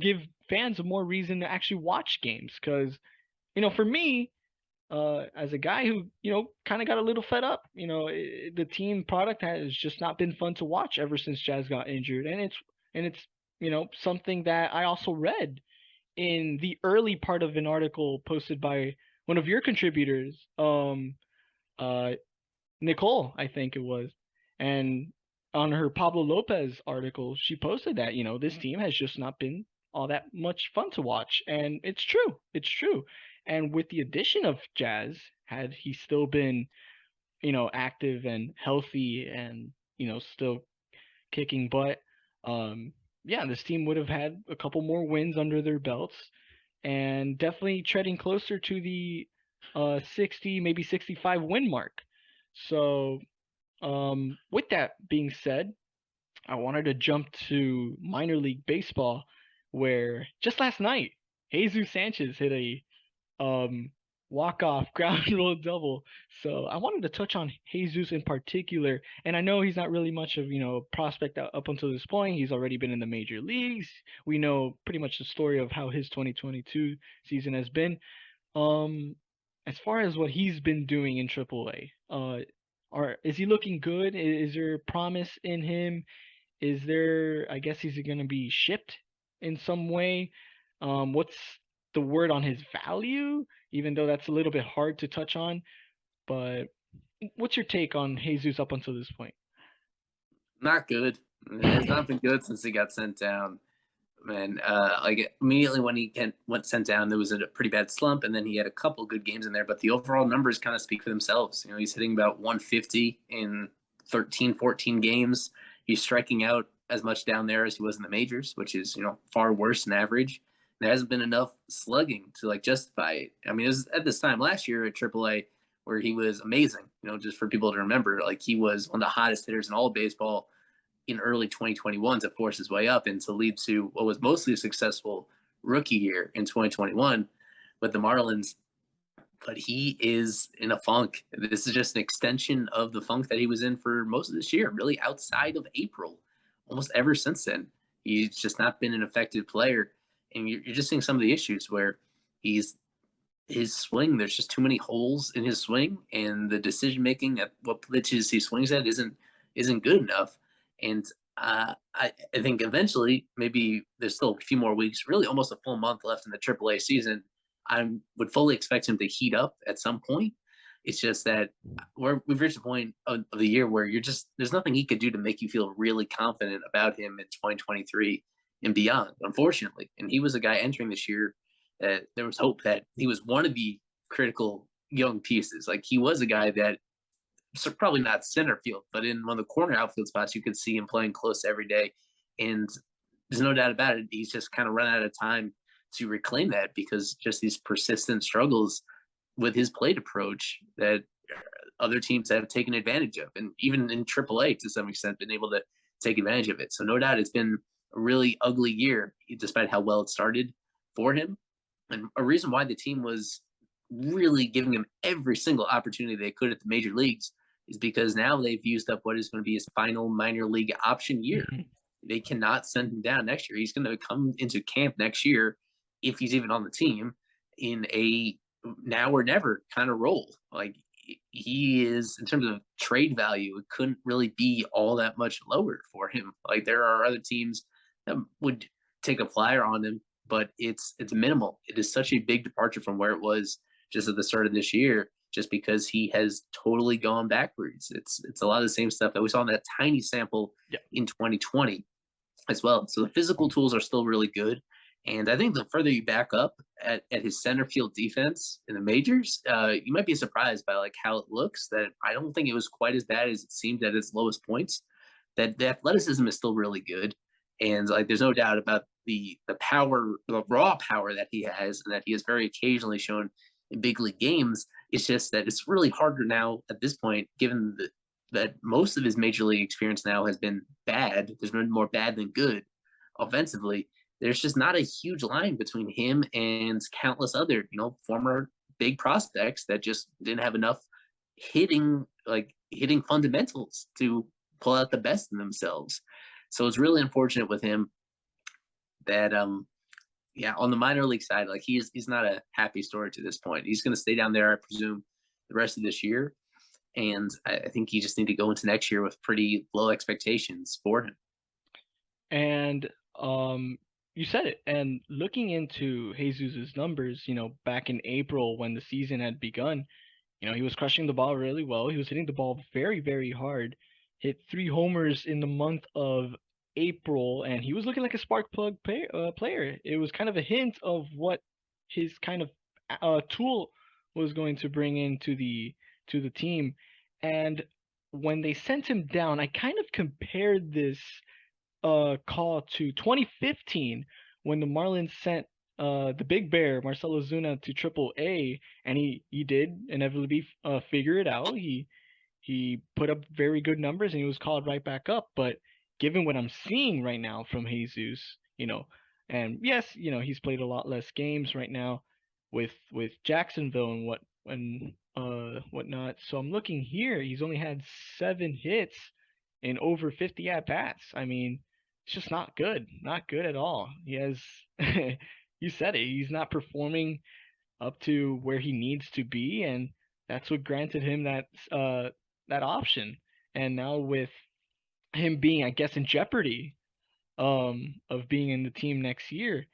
Speaker 1: give fans more reason to actually watch games. Because, for me, as a guy who kind of got a little fed up. The team product has just not been fun to watch ever since Jazz got injured, and it's something that I also read in the early part of an article posted by one of your contributors, uh, Nicole, I think it was, and on her Pablo Lopez article, she posted that this team has just not been all that much fun to watch, and it's true. It's true. And with the addition of Jazz, had he still been active and healthy and still kicking butt, yeah, this team would have had a couple more wins under their belts and definitely treading closer to the 60, maybe 65 win mark. So, with that being said, I wanted to jump to minor league baseball, where just last night, Jesus Sanchez hit a um walk-off ground rule double. So I wanted to touch on Jesus in particular, and I know he's not really much of a prospect up until this point. He's already been in the major leagues. We know pretty much the story of how his 2022 season has been. Um, as far as what he's been doing in AAA, is he looking good? Is there promise in him? Is there, I guess he's going to be shipped in some way? What's the word on his value? Even though that's a little bit hard to touch on, but what's your take on Jesus up until this point?
Speaker 2: Not good. It has not been good since he got sent down. Man, like immediately when he went sent down, there was a pretty bad slump, and then he had a couple good games in there. But the overall numbers kind of speak for themselves. He's hitting about 150 in 13, 14 games. He's striking out as much down there as he was in the majors, which is far worse than average. There hasn't been enough slugging to like justify it. I mean, it was at this time last year at AAA where he was amazing. Just for people to remember, like he was one of the hottest hitters in all of baseball in early 2021 to force his way up and to lead to what was mostly a successful rookie year in 2021 with the Marlins. But he is in a funk. This is just an extension of the funk that he was in for most of this year, really outside of April, almost ever since then. He's just not been an effective player. And you're just seeing some of the issues where his swing, there's just too many holes in his swing, and the decision making at what pitches he swings at isn't good enough. And I think eventually, maybe there's still a few more weeks, really almost a full month left in the AAA season. I would fully expect him to heat up at some point. It's just that we've reached a point of the year where there's nothing he could do to make you feel really confident about him in 2023 and beyond, unfortunately. And he was a guy entering this year that there was hope that he was one of the critical young pieces. Like he was a guy that, so probably not center field, but in one of the corner outfield spots, you could see him playing close every day. And there's no doubt about it. He's just kind of run out of time to reclaim that because just these persistent struggles with his plate approach that other teams have taken advantage of. And even in AAA, to some extent, been able to take advantage of it. So no doubt it's been a really ugly year, despite how well it started for him. And a reason why the team was really giving him every single opportunity they could at the major leagues is because now they've used up what is going to be his final minor league option year. They cannot send him down next year. He's going to come into camp next year, if he's even on the team, in a now or never kind of role. Like he is, in terms of trade value, it couldn't really be all that much lower for him. Like there are other teams that would take a flyer on him, but it's minimal. It is such a big departure from where it was just at the start of this year, just because he has totally gone backwards. It's a lot of the same stuff that we saw in that tiny sample
Speaker 1: Yeah.
Speaker 2: in 2020 as well. So the physical tools are still really good. And I think the further you back up at his center field defense in the majors, you might be surprised by like how it looks. That I don't think it was quite as bad as it seemed at its lowest points. That the athleticism is still really good, and like there's no doubt about the power, the raw power that he has, and that he has very occasionally shown in big league games. It's just that it's really harder now at this point, given that most of his major league experience now has been bad. There's been more bad than good offensively. There's just not a huge line between him and countless other, former big prospects that just didn't have enough hitting fundamentals to pull out the best in themselves. So it's really unfortunate with him that yeah, on the minor league side, like he's not a happy story to this point. He's gonna stay down there, I presume, the rest of this year. And I think you just need to go into next year with pretty low expectations for him.
Speaker 1: And you said it. And looking into Jesus's numbers, back in April when the season had begun, he was crushing the ball really well. He was hitting the ball very, very hard. Hit 3 homers in the month of April, and he was looking like a spark plug player. It was kind of a hint of what his kind of tool was going to bring into the team. And when they sent him down, I kind of compared this call to 2015 when the Marlins sent the Big Bear Marcelo Zuna to Triple A, and he did inevitably figure it out. He put up very good numbers and he was called right back up. But given what I'm seeing right now from Jesus, and yes, he's played a lot less games right now with Jacksonville and whatnot. So I'm looking here. He's only had 7 hits in over 50 at bats. I mean, it's just not good at all. He has, you said it. He's not performing up to where he needs to be, and that's what granted him that option. And now with him being, I guess, in jeopardy of being in the team next year,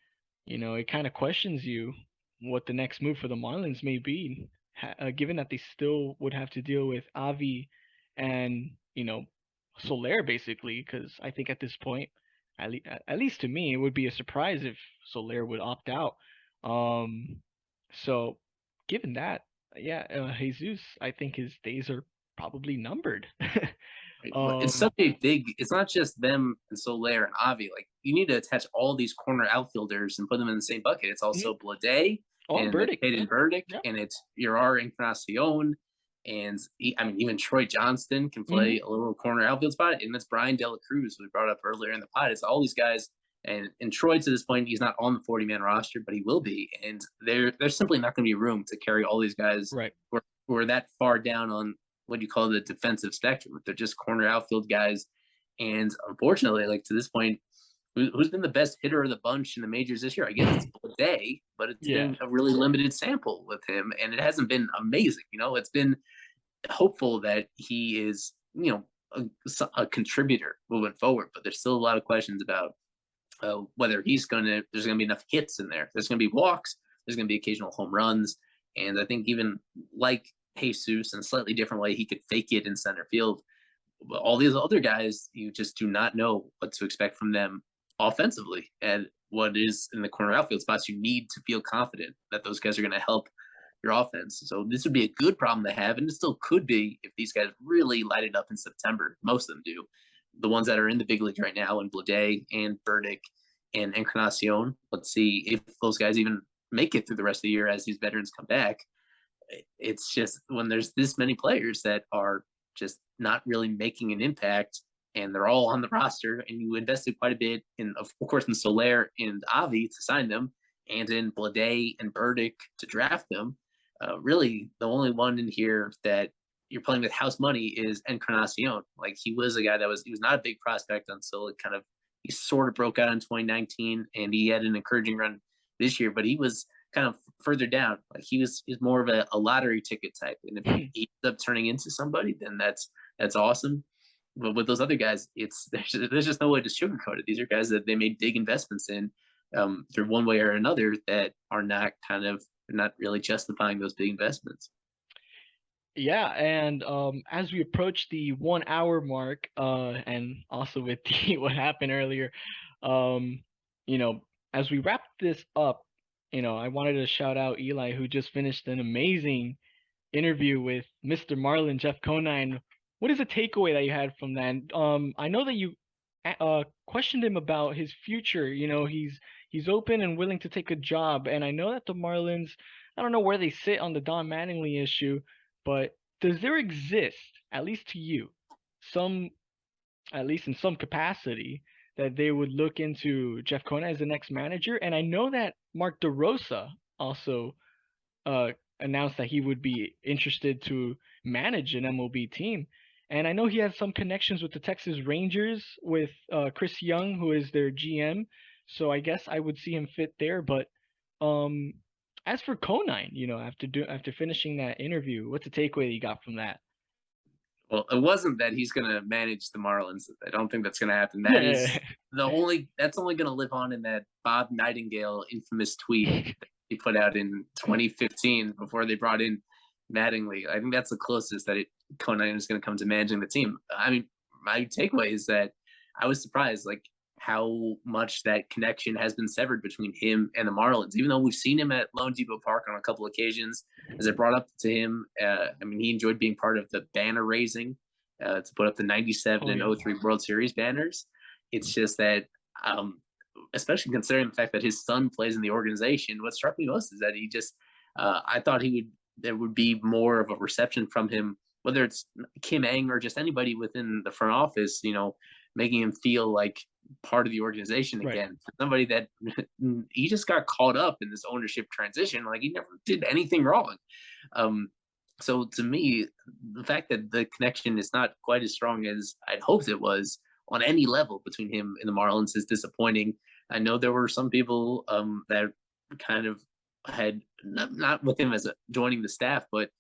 Speaker 1: it kind of questions you what the next move for the Marlins may be, given that they still would have to deal with Avi and Soler basically, because I think at this point, at least to me, it would be a surprise if Soler would opt out. Um, so given that, yeah, Jesus, I think his days are probably numbered.
Speaker 2: It's
Speaker 1: um,
Speaker 2: such a big. It's not just them and Soler and Avi. Like you need to attach all these corner outfielders and put them in the same bucket. It's
Speaker 1: mhm.
Speaker 2: also Blade
Speaker 1: Oh,
Speaker 2: and
Speaker 1: Burdick,
Speaker 2: Hayden Burdick,
Speaker 1: yeah,
Speaker 2: and it's Uriar Encarnacion, and I mean even Troy Johnston can
Speaker 1: hmm
Speaker 2: play a little corner outfield spot, and that's Brian Dela Cruz, who we brought up earlier in the pod. It's all these guys, and Troy to this point he's not on the 40-man roster, but he will be, and there's simply not going to be room to carry all these guys
Speaker 1: right,
Speaker 2: who are that far down on what you call the defensive spectrum. They're just corner outfield guys. And unfortunately, like to this point, who's been the best hitter of the bunch in the majors this year? I guess it's Blade, but it's
Speaker 1: yeah,
Speaker 2: been a really limited sample with him, and it hasn't been amazing. It's been hopeful that he is, a contributor moving forward, but there's still a lot of questions about whether there's gonna be enough hits in there. There's gonna be walks. There's gonna be occasional home runs, and I think even like Jesus in a slightly different way, he could fake it in center field. But all these other guys, you just do not know what to expect from them offensively, and what is in the corner outfield spots. You need to feel confident that those guys are going to help your offense. So this would be a good problem to have, and it still could be if these guys really light it up in September. Most of them do. The ones that are in the big league right now, and Blade and Burdick and Encarnacion. Let's see if those guys even make it through the rest of the year as these veterans come back. It's just when there's this many players that are just not really making an impact, and they're all on the roster, and you invested quite a bit in, of course, in Soler and Avi to sign them, and in Blade and Burdick to draft them. Really, the only one in here that you're playing with house money is Encarnacion. Like he was a guy he was not a big prospect until he sort of broke out in 2019, and he had an encouraging run this year, but he was kind of further down. Like he's more of a lottery ticket type, and if he ends up turning into somebody, then that's awesome. But with those other guys, it's there's just no way to sugarcoat it. These are guys that they made big investments in through one way or another that are not not really justifying those big investments.
Speaker 1: Yeah, and as we approach the 1 hour mark, and also with the what happened earlier, um, you know, as we wrap this up, I wanted to shout out Eli, who just finished an amazing interview with Mr. Marlin, Jeff Conine. What is a takeaway that you had from that? And, I know that you questioned him about his future. He's open and willing to take a job, and I know that the Marlins. I don't know where they sit on the Don Mattingly issue, but does there exist, at least to you, some, at least in some capacity, that they would look into Jeff Conine as the next manager? And I know that Mark DeRosa also uh, announced that he would be interested to manage an MLB team. And I know he has some connections with the Texas Rangers with Chris Young, who is their GM. So I guess I would see him fit there. But um, as for Conine, after finishing that interview, what's the takeaway that you got from that?
Speaker 2: Well, it wasn't that he's going to manage the Marlins. I don't think that's going to happen.
Speaker 1: Yeah.
Speaker 2: That's only going to live on in that Bob Nightingale infamous tweet that he put out in 2015 before they brought in Mattingly. I think that's the closest that Conan is going to come to managing the team. I mean, my takeaway is that I was surprised, like how much that connection has been severed between him and the Marlins. Even though we've seen him at Lone Depot Park on a couple occasions, as I brought up to him, I mean, he enjoyed being part of the banner raising to put up the 97
Speaker 1: Oh
Speaker 2: and
Speaker 1: yeah.
Speaker 2: 03 World Series banners. It's just that, especially considering the fact that his son plays in the organization, what struck me most is that I thought there would be more of a reception from him, whether it's Kim Eng or just anybody within the front office, making him feel like part of the organization
Speaker 1: Right.
Speaker 2: again. For somebody that he just got caught up in this ownership transition, like he never did anything wrong. Um, so to me, the fact that the connection is not quite as strong as I'd hoped it was on any level between him and the Marlins is disappointing. I know there were some people that kind of had not with him as joining the staff, but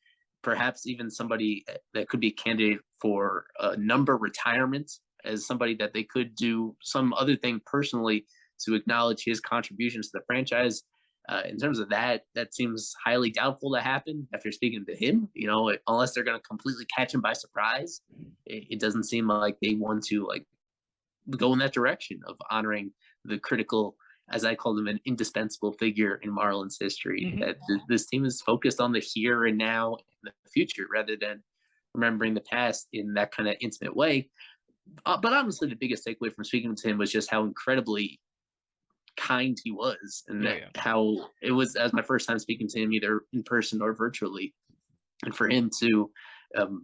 Speaker 2: perhaps even somebody that could be a candidate for a number retirement as somebody that they could do some other thing personally to acknowledge his contributions to the franchise. In terms of that, that seems highly doubtful to happen after speaking to him. Unless they're going to completely catch him by surprise, it doesn't seem like they want to like go in that direction of honoring the critical, as I call him, an indispensable figure in Marlins history.
Speaker 1: Hmm.
Speaker 2: That this team is focused on the here and now and the future rather than remembering the past in that kind of intimate way. But honestly, the biggest takeaway from speaking to him was just how incredibly kind he was, and
Speaker 1: Oh
Speaker 2: that
Speaker 1: yeah.
Speaker 2: how it was as my first time speaking to him, either in person or virtually, and for him to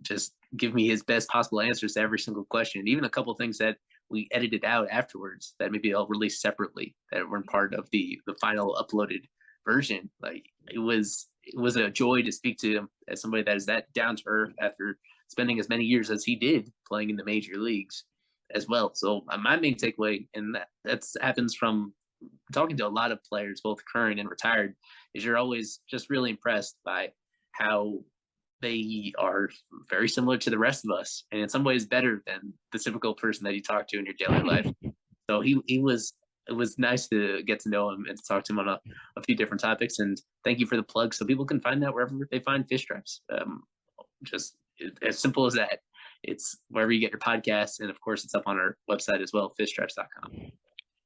Speaker 2: just give me his best possible answers to every single question, even a couple of things that we edited out afterwards that maybe I'll release separately that weren't part of the final uploaded version. Like it was a joy to speak to him as somebody that is that down to earth after spending as many years as he did playing in the major leagues as well. So my main takeaway, and that happens from talking to a lot of players, both current and retired, is you're always just really impressed by how they are very similar to the rest of us, and in some ways better than the typical person that you talk to in your daily life. So he was. It was nice to get to know him and to talk to him on a few different topics. And thank you for the plug, so people can find that wherever they find fish traps. Just as simple as that. It's wherever you get your podcasts, and of course, it's up on our website as well, fishtraps.com.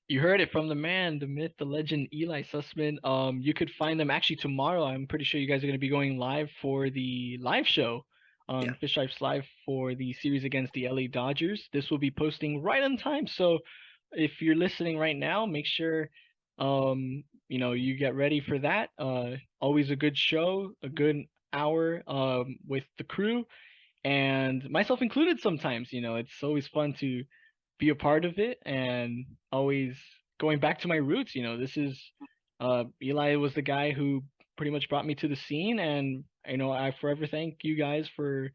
Speaker 1: You heard it from the man, the myth, the legend, Ely Sussman. You could find them actually tomorrow. I'm pretty sure you guys are going to be going live for the live show on
Speaker 2: Yeah.
Speaker 1: Fish Stripes Live for the series against the LA Dodgers. This will be posting right on time. So if you're listening right now, make sure you get ready for that. Always a good show, a good hour with the crew and myself included sometimes. It's always fun to be a part of it and always going back to my roots. This is Eli was the guy who pretty much brought me to the scene, and I forever thank you guys for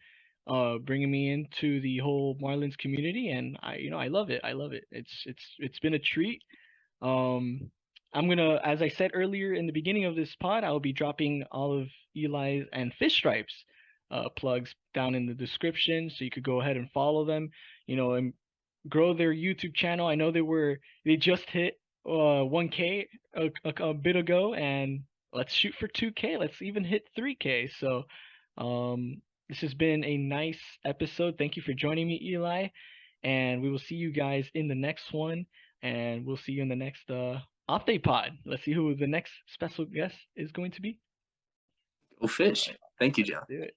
Speaker 1: bringing me into the whole Marlins community, and I love it. I love it. It's been a treat. um I'm gonna, as I said earlier in the beginning of this pod, I'll be dropping all of Eli's and Fish Stripes plugs down in the description, so you could go ahead and follow them, and grow their YouTube channel. I know they just hit 1K a bit ago, and let's shoot for 2K. Let's even hit 3K. So, this has been a nice episode. Thank you for joining me, Eli, and we will see you guys in the next one, and we'll see you in the next update pod. Let's see who the next special guest is going to be.
Speaker 2: Go Fish.
Speaker 1: All right,
Speaker 2: Thank you,
Speaker 1: let's
Speaker 2: John.
Speaker 1: do it.